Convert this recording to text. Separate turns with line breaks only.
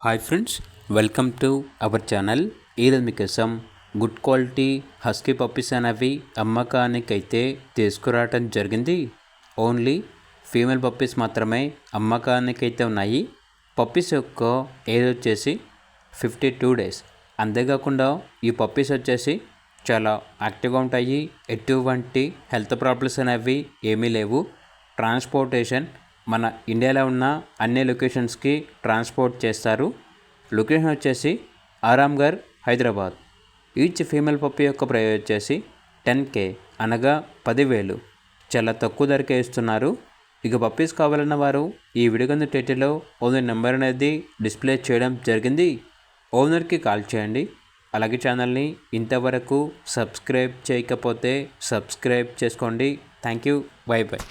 Hi friends, welcome to our channel. ఈరోజు మీకోసం good quality husky puppies అనేవి అమ్మకానికైతే తీసుకురావటం జరిగింది. ఓన్లీ ఫీమేల్ పప్పీస్ మాత్రమే అమ్మకానికైతే ఉన్నాయి. పప్పీస్ యొక్క ఏజ్ వచ్చేసి 52 డేస్. అంతేకాకుండా ఈ పప్పీస్ వచ్చేసి చాలా యాక్టివ్గా ఉంటాయి. ఎటువంటి హెల్త్ ప్రాబ్లమ్స్ అనేవి ఏమీ లేవు. ట్రాన్స్పోర్టేషన్ మన ఇండియాలో ఉన్న అన్ని లొకేషన్స్కి ట్రాన్స్పోర్ట్ చేస్తారు. లొకేషన్ వచ్చేసి Aramghar, Hyderabad. Each female puppy యొక్క ప్రైస్ వచ్చేసి 10K అనగా 10,000. చాలా తక్కువ ధరకే ఇస్తున్నారు. ఇక పప్పీస్ కావాలన్న వారు ఈ వీడియో కింద టైటిల్లో ఓనర్ నెంబర్ అనేది డిస్ప్లే చేయడం జరిగింది. ఓనర్కి కాల్ చేయండి. అలాగే ఛానల్ని ఇంతవరకు సబ్స్క్రైబ్ చేయకపోతే సబ్స్క్రైబ్ చేసుకోండి. Thank you. By by.